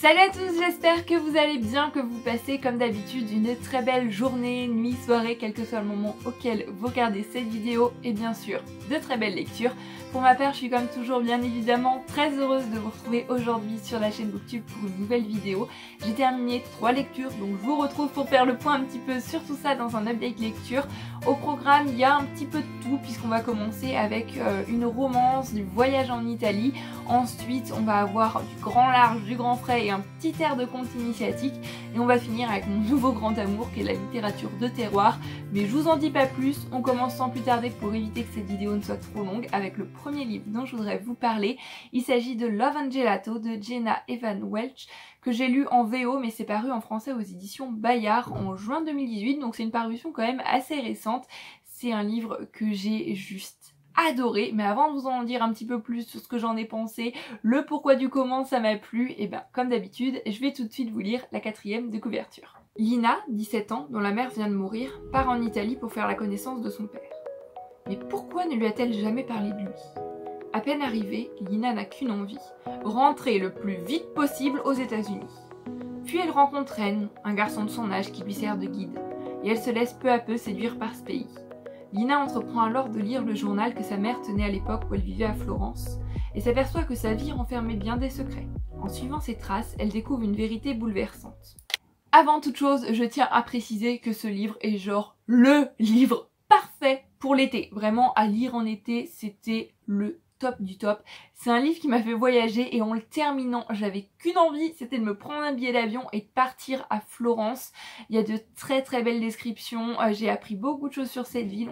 Salut à tous, j'espère que vous allez bien, que vous passez comme d'habitude une très belle journée, nuit, soirée, quel que soit le moment auquel vous regardez cette vidéo et bien sûr de très belles lectures. Pour ma part, je suis comme toujours bien évidemment très heureuse de vous retrouver aujourd'hui sur la chaîne Booktube pour une nouvelle vidéo. J'ai terminé 3 lectures, donc je vous retrouve pour faire le point un petit peu sur tout ça dans un update lecture. Au programme, il y a un petit peu de tout puisqu'on va commencer avec une romance, du voyage en Italie. Ensuite, on va avoir du grand large, du grand frais et un petit air de conte initiatique. Et on va finir avec mon nouveau grand amour qui est la littérature de terroir. Mais je vous en dis pas plus, on commence sans plus tarder pour éviter que cette vidéo ne soit trop longue avec le premier livre dont je voudrais vous parler. Il s'agit de Love and Gelato de Jenna Evan Welch que j'ai lu en VO mais c'est paru en français aux éditions Bayard en juin 2018, donc c'est une parution quand même assez récente. C'est un livre que j'ai juste adoré, mais avant de vous en dire un petit peu plus sur ce que j'en ai pensé, le pourquoi du comment ça m'a plu, et ben comme d'habitude, je vais tout de suite vous lire la 4e de couverture. Lina, 17 ans, dont la mère vient de mourir, part en Italie pour faire la connaissance de son père. Mais pourquoi ne lui a-t-elle jamais parlé de lui ? À peine arrivée, Lina n'a qu'une envie, rentrer le plus vite possible aux États-Unis. Puis elle rencontre Ren, un garçon de son âge qui lui sert de guide, et elle se laisse peu à peu séduire par ce pays. Lina entreprend alors de lire le journal que sa mère tenait à l'époque où elle vivait à Florence, et s'aperçoit que sa vie renfermait bien des secrets. En suivant ses traces, elle découvre une vérité bouleversante. Avant toute chose, je tiens à préciser que ce livre est genre le livre parfait pour l'été. Vraiment, à lire en été, c'était le top du top. C'est un livre qui m'a fait voyager et en le terminant, j'avais qu'une envie, c'était de me prendre un billet d'avion et de partir à Florence. Il y a de très très belles descriptions, j'ai appris beaucoup de choses sur cette ville.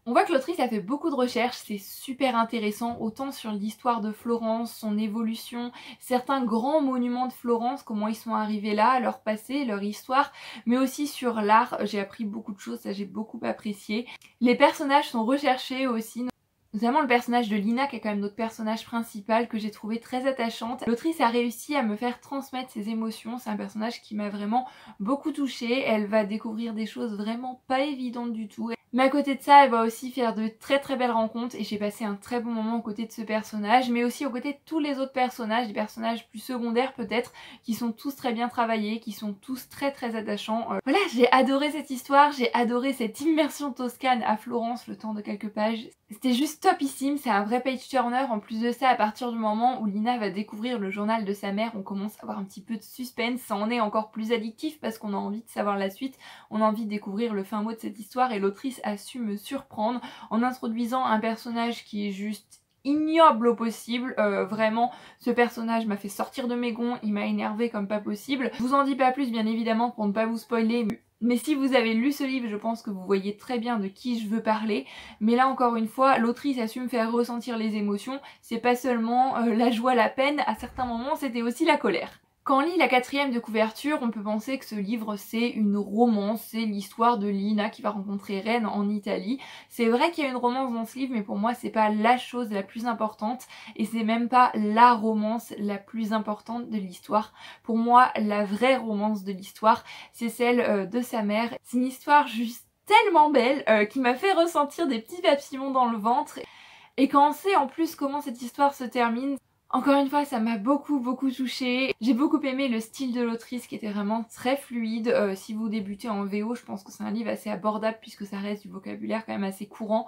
On voit que l'autrice a fait beaucoup de recherches, c'est super intéressant, autant sur l'histoire de Florence, son évolution, certains grands monuments de Florence, comment ils sont arrivés là, leur passé, leur histoire, mais aussi sur l'art, j'ai appris beaucoup de choses, ça j'ai beaucoup apprécié. Les personnages sont recherchés aussi, notamment le personnage de Lina qui est quand même notre personnage principal que j'ai trouvé très attachante. L'autrice a réussi à me faire transmettre ses émotions, c'est un personnage qui m'a vraiment beaucoup touchée, elle va découvrir des choses vraiment pas évidentes du tout. Mais à côté de ça, elle va aussi faire de très très belles rencontres et j'ai passé un très bon moment aux côtés de ce personnage, mais aussi aux côtés de tous les autres personnages, des personnages plus secondaires peut-être, qui sont tous très bien travaillés, qui sont tous très très attachants. Voilà, j'ai adoré cette histoire, j'ai adoré cette immersion toscane à Florence le temps de quelques pages. C'était juste topissime, c'est un vrai page turner. En plus de ça, à partir du moment où Lina va découvrir le journal de sa mère, on commence à avoir un petit peu de suspense, ça en est encore plus addictif parce qu'on a envie de savoir la suite, on a envie de découvrir le fin mot de cette histoire et l'autrice a su me surprendre en introduisant un personnage qui est juste ignoble au possible, vraiment ce personnage m'a fait sortir de mes gonds, il m'a énervé comme pas possible. Je vous en dis pas plus bien évidemment pour ne pas vous spoiler, mais si vous avez lu ce livre, je pense que vous voyez très bien de qui je veux parler. Mais là encore une fois, l'autrice a su me faire ressentir les émotions, c'est pas seulement la joie, la peine, à certains moments c'était aussi la colère. Quand on lit la 4e de couverture, on peut penser que ce livre c'est une romance, c'est l'histoire de Lina qui va rencontrer Ren en Italie. C'est vrai qu'il y a une romance dans ce livre, mais pour moi c'est pas la chose la plus importante et c'est même pas la romance la plus importante de l'histoire. Pour moi, la vraie romance de l'histoire, c'est celle de sa mère. C'est une histoire juste tellement belle qui m'a fait ressentir des petits papillons dans le ventre. Et quand on sait en plus comment cette histoire se termine, encore une fois, ça m'a beaucoup touchée. J'ai beaucoup aimé le style de l'autrice qui était vraiment très fluide. Si vous débutez en VO, je pense que c'est un livre assez abordable puisque ça reste du vocabulaire quand même assez courant.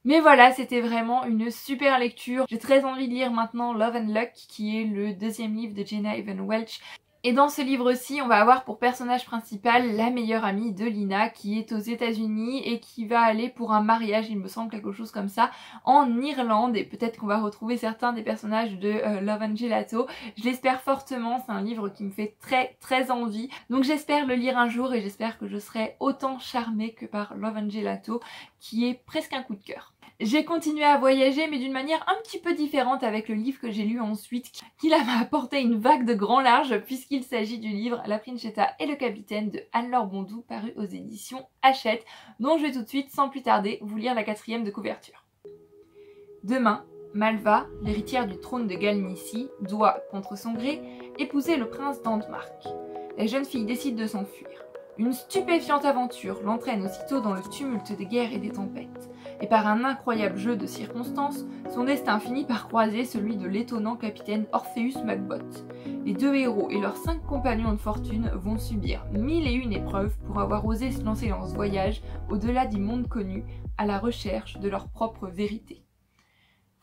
Mais voilà, c'était vraiment une super lecture. J'ai très envie de lire maintenant Love and Luck qui est le 2e livre de Jenna Evan Welch. Et dans ce livre-ci, on va avoir pour personnage principal la meilleure amie de Lina qui est aux États-Unis et qui va aller pour un mariage, il me semble, quelque chose comme ça, en Irlande. Et peut-être qu'on va retrouver certains des personnages de Love and Gelato. Je l'espère fortement, c'est un livre qui me fait très envie. Donc j'espère le lire un jour et j'espère que je serai autant charmée que par Love and Gelato qui est presque un coup de cœur. J'ai continué à voyager mais d'une manière un petit peu différente avec le livre que j'ai lu ensuite qui là m'a apporté une vague de grand large puisqu'il s'agit du livre La Principessa et le Capitaine de Anne-Laure Bondou paru aux éditions Hachette dont je vais tout de suite sans plus tarder vous lire la 4e de couverture. Demain, Malva, l'héritière du trône de Galnici, doit, contre son gré, épouser le prince d'Andmark. La jeune fille décide de s'enfuir. Une stupéfiante aventure l'entraîne aussitôt dans le tumulte des guerres et des tempêtes. et par un incroyable jeu de circonstances, son destin finit par croiser celui de l'étonnant capitaine Orpheus McBoth. Les deux héros et leurs 5 compagnons de fortune vont subir 1001 épreuves pour avoir osé se lancer dans ce voyage au-delà du monde connu, à la recherche de leur propre vérité.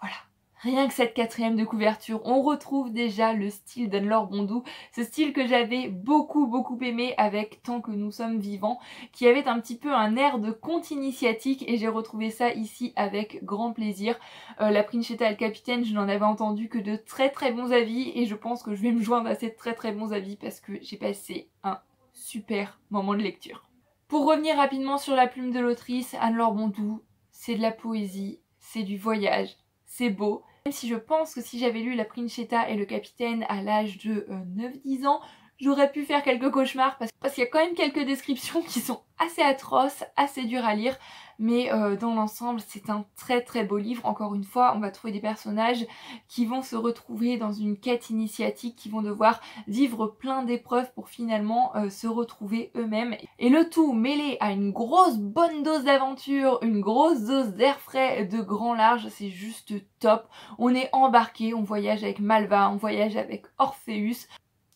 Voilà. Rien que cette 4e de couverture, on retrouve déjà le style d'Anne-Laure Bondou, ce style que j'avais beaucoup aimé avec Tant que nous sommes vivants, qui avait un petit peu un air de conte initiatique et j'ai retrouvé ça ici avec grand plaisir. La Princietta et le Capitaine, je n'en avais entendu que de très bons avis et je pense que je vais me joindre à ces très bons avis parce que j'ai passé un super moment de lecture. Pour revenir rapidement sur la plume de l'autrice, Anne-Laure Bondou, c'est de la poésie, c'est du voyage, c'est beau. Même si je pense que si j'avais lu La Princietta et le Capitaine à l'âge de 9-10 ans, j'aurais pu faire quelques cauchemars parce qu'il y a quand même quelques descriptions qui sont assez atroces, assez dures à lire, mais dans l'ensemble c'est un très beau livre. Encore une fois, on va trouver des personnages qui vont se retrouver dans une quête initiatique, qui vont devoir vivre plein d'épreuves pour finalement se retrouver eux-mêmes. Et le tout mêlé à une grosse bonne dose d'aventure, une grosse dose d'air frais de grand large, c'est juste top. On est embarqué, on voyage avec Malva, on voyage avec Orpheus,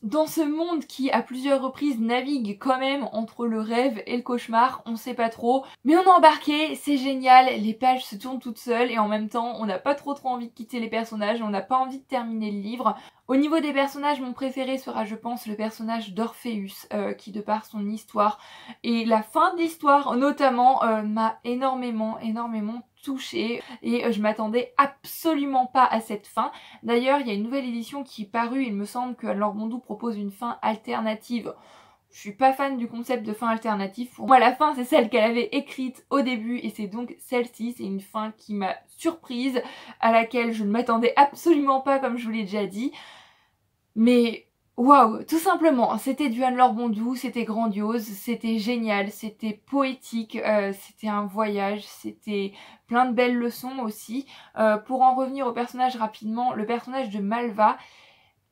dans ce monde qui à plusieurs reprises navigue quand même entre le rêve et le cauchemar, on sait pas trop, mais on est embarqué, c'est génial, les pages se tournent toutes seules et en même temps on n'a pas trop envie de quitter les personnages, on n'a pas envie de terminer le livre. Au niveau des personnages, mon préféré sera je pense le personnage d'Orpheus qui de par son histoire et la fin de l'histoire notamment m'a énormément touchée et je m'attendais absolument pas à cette fin. D'ailleurs il y a une nouvelle édition qui est parue, il me semble que Anne-Laure Bondou propose une fin alternative. Je suis pas fan du concept de fin alternative. Pour moi la fin c'est celle qu'elle avait écrite au début et c'est donc celle-ci. C'est une fin qui m'a surprise, à laquelle je ne m'attendais absolument pas comme je vous l'ai déjà dit. Mais waouh, tout simplement, c'était du Anne-Laure Bondou, c'était grandiose, c'était génial, c'était poétique, c'était un voyage, c'était plein de belles leçons aussi. Pour en revenir au personnage rapidement, le personnage de Malva,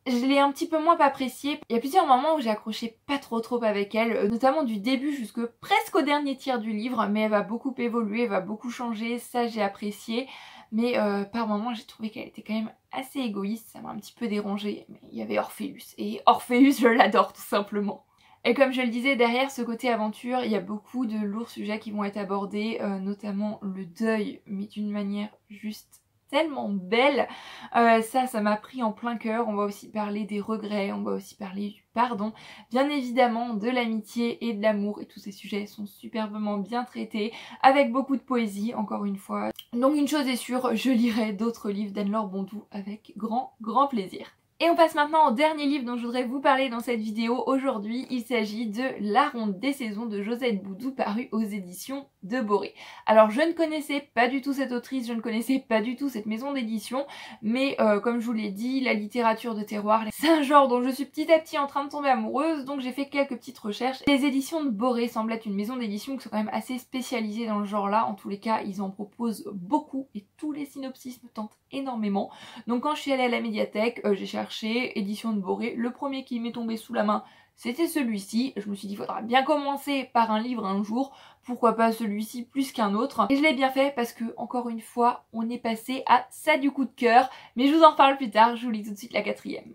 je l'ai un petit peu moins apprécié. Il y a plusieurs moments où j'ai accroché pas trop avec elle, notamment du début jusque presque au dernier tiers du livre, mais elle va beaucoup évoluer, elle va beaucoup changer, ça j'ai apprécié. Mais par moments j'ai trouvé qu'elle était quand même assez égoïste, ça m'a un petit peu dérangée. Mais il y avait Orpheus, et Orpheus je l'adore tout simplement. Et comme je le disais, derrière ce côté aventure, il y a beaucoup de lourds sujets qui vont être abordés, notamment le deuil, mais d'une manière juste tellement belle. Ça m'a pris en plein cœur. On va aussi parler des regrets, on va aussi parler du pardon, bien évidemment de l'amitié et de l'amour, et tous ces sujets sont superbement bien traités, avec beaucoup de poésie encore une fois. Donc une chose est sûre, je lirai d'autres livres d'Anne-Laure Bondou avec grand plaisir. Et on passe maintenant au dernier livre dont je voudrais vous parler dans cette vidéo aujourd'hui. Il s'agit de La Ronde des Saisons de Josette Boudou, paru aux éditions de Boré. Alors je ne connaissais pas du tout cette autrice, je ne connaissais pas du tout cette maison d'édition, mais comme je vous l'ai dit, la littérature de terroir, c'est un genre dont je suis petit à petit en train de tomber amoureuse, donc j'ai fait quelques petites recherches. Les éditions de Boré semblent être une maison d'édition qui sont quand même assez spécialisées dans le genre là, en tous les cas ils en proposent beaucoup et tous les synopsis me tentent énormément. Donc quand je suis allée à la médiathèque, j'ai cherché édition de Boré, le premier qui m'est tombé sous la main c'était celui-ci. Je me suis dit il faudra bien commencer par un livre un jour, pourquoi pas celui-ci plus qu'un autre, et je l'ai bien fait parce que encore une fois on est passé à ça du coup de cœur, mais je vous en reparle plus tard, je vous lis tout de suite la 4e.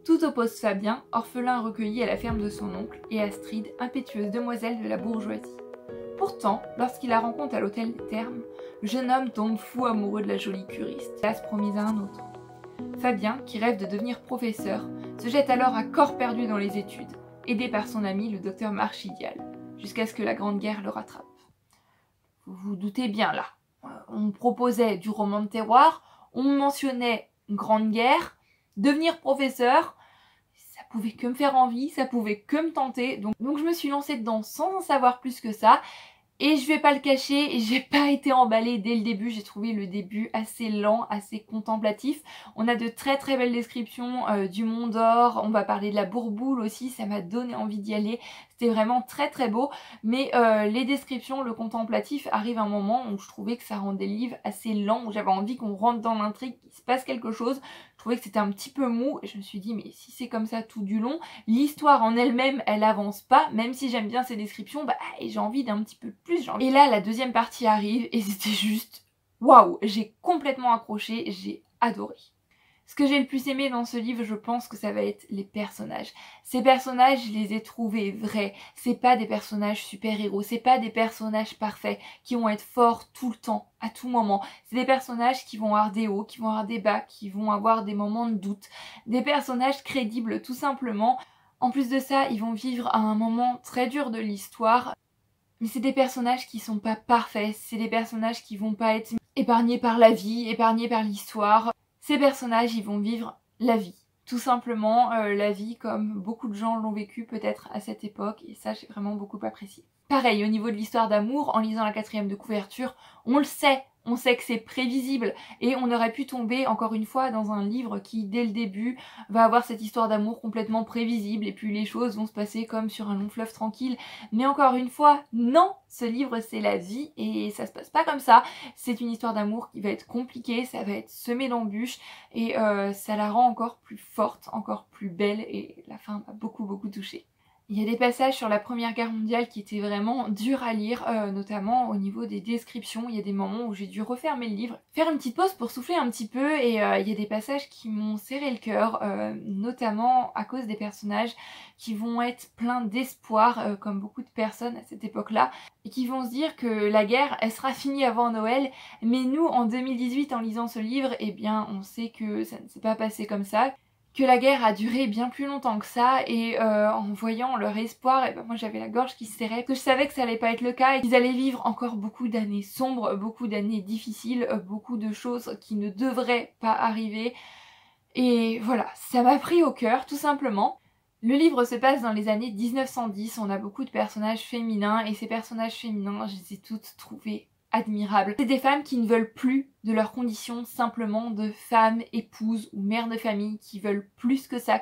Tout oppose Fabien, orphelin recueilli à la ferme de son oncle, et Astrid, impétueuse demoiselle de la bourgeoisie. Pourtant, lorsqu'il la rencontre à l'hôtel des Thermes, le jeune homme tombe fou amoureux de la jolie curiste, place promise à un autre. Fabien, qui rêve de devenir professeur, se jette alors à corps perdu dans les études, aidé par son ami le docteur Marchidial, jusqu'à ce que la Grande Guerre le rattrape. Vous vous doutez bien là, on proposait du roman de terroir, on mentionnait une Grande Guerre, devenir professeur, ça pouvait que me faire envie, ça pouvait que me tenter, donc je me suis lancée dedans sans en savoir plus que ça. Et je vais pas le cacher, j'ai pas été emballée dès le début, j'ai trouvé le début assez lent, assez contemplatif. On a de très belles descriptions du Mont d'Or, on va parler de la Bourboule aussi, ça m'a donné envie d'y aller. C'était vraiment très beau, mais les descriptions, le contemplatif arrive un moment où je trouvais que ça rendait le livre assez lent, où j'avais envie qu'on rentre dans l'intrigue, qu'il se passe quelque chose. Je trouvais que c'était un petit peu mou et je me suis dit mais si c'est comme ça tout du long, l'histoire en elle-même elle avance pas, même si j'aime bien ces descriptions, bah j'ai envie d'un petit peu plus. Et là la deuxième partie arrive et c'était juste waouh, j'ai complètement accroché, j'ai adoré. Ce que j'ai le plus aimé dans ce livre, je pense que ça va être les personnages. Ces personnages, je les ai trouvés vrais. C'est pas des personnages super-héros, c'est pas des personnages parfaits qui vont être forts tout le temps, à tout moment. C'est des personnages qui vont avoir des hauts, qui vont avoir des bas, qui vont avoir des moments de doute. Des personnages crédibles, tout simplement. En plus de ça, ils vont vivre à un moment très dur de l'histoire. Mais c'est des personnages qui sont pas parfaits, c'est des personnages qui vont pas être épargnés par la vie, épargnés par l'histoire. Ces personnages, ils vont vivre la vie. Tout simplement, la vie comme beaucoup de gens l'ont vécu peut-être à cette époque, et ça j'ai vraiment beaucoup apprécié. Pareil, au niveau de l'histoire d'amour, en lisant la 4e de couverture, on le sait. On sait que c'est prévisible et on aurait pu tomber encore une fois dans un livre qui dès le début va avoir cette histoire d'amour complètement prévisible et puis les choses vont se passer comme sur un long fleuve tranquille. Mais encore une fois, non, ce livre c'est la vie et ça se passe pas comme ça. C'est une histoire d'amour qui va être compliquée, ça va être semé d'embûches et ça la rend encore plus forte, encore plus belle et la fin m'a beaucoup touchée. Il y a des passages sur la Première Guerre mondiale qui étaient vraiment durs à lire, notamment au niveau des descriptions. Il y a des moments où j'ai dû refermer le livre, faire une petite pause pour souffler un petit peu et il y a des passages qui m'ont serré le cœur, notamment à cause des personnages qui vont être pleins d'espoir, comme beaucoup de personnes à cette époque-là, et qui vont se dire que la guerre, elle sera finie avant Noël, mais nous, en 2018, en lisant ce livre, eh bien, on sait que ça ne s'est pas passé comme ça, que la guerre a duré bien plus longtemps que ça et en voyant leur espoir, et ben moi j'avais la gorge qui se serrait, parce que je savais que ça allait pas être le cas et qu'ils allaient vivre encore beaucoup d'années sombres, beaucoup d'années difficiles, beaucoup de choses qui ne devraient pas arriver. Et voilà, ça m'a pris au cœur tout simplement. Le livre se passe dans les années 1910, on a beaucoup de personnages féminins et ces personnages féminins, je les ai toutes trouvés admirables. C'est des femmes qui ne veulent plus de leur condition simplement de femmes, épouses ou mères de famille, qui veulent plus que ça,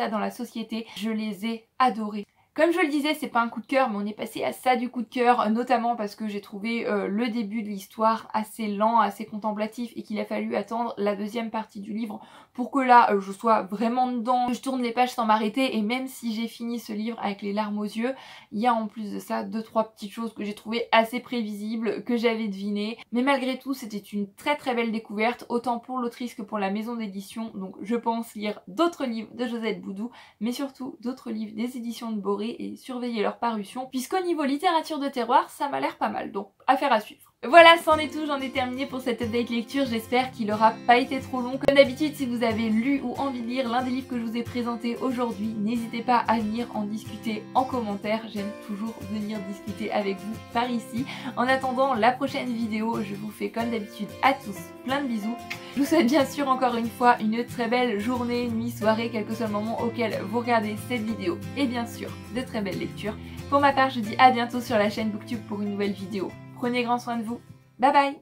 dans la société. Je les ai adorées. Comme je le disais, c'est pas un coup de cœur, mais on est passé à ça du coup de cœur, notamment parce que j'ai trouvé le début de l'histoire assez lent, assez contemplatif, et qu'il a fallu attendre la deuxième partie du livre pour que là, je sois vraiment dedans, que je tourne les pages sans m'arrêter, et même si j'ai fini ce livre avec les larmes aux yeux, il y a en plus de ça 2-3 petites choses que j'ai trouvées assez prévisibles, que j'avais devinées. Mais malgré tout, c'était une très belle découverte, autant pour l'autrice que pour la maison d'édition, donc je pense lire d'autres livres de Josette Boudou, mais surtout d'autres livres des éditions de Boré, et surveiller leur parution, puisqu'au niveau littérature de terroir, ça m'a l'air pas mal, donc affaire à suivre. Voilà, c'en est tout, j'en ai terminé pour cette update lecture, j'espère qu'il aura pas été trop long. Comme d'habitude, si vous avez lu ou envie de lire l'un des livres que je vous ai présenté aujourd'hui, n'hésitez pas à venir en discuter en commentaire, j'aime toujours venir discuter avec vous par ici. En attendant la prochaine vidéo, je vous fais comme d'habitude à tous plein de bisous. Je vous souhaite bien sûr encore une fois une très belle journée, nuit, soirée, quel que soit le moment auquel vous regardez cette vidéo, et bien sûr de très belles lectures. Pour ma part, je vous dis à bientôt sur la chaîne Booktube pour une nouvelle vidéo. Prenez grand soin de vous. Bye bye!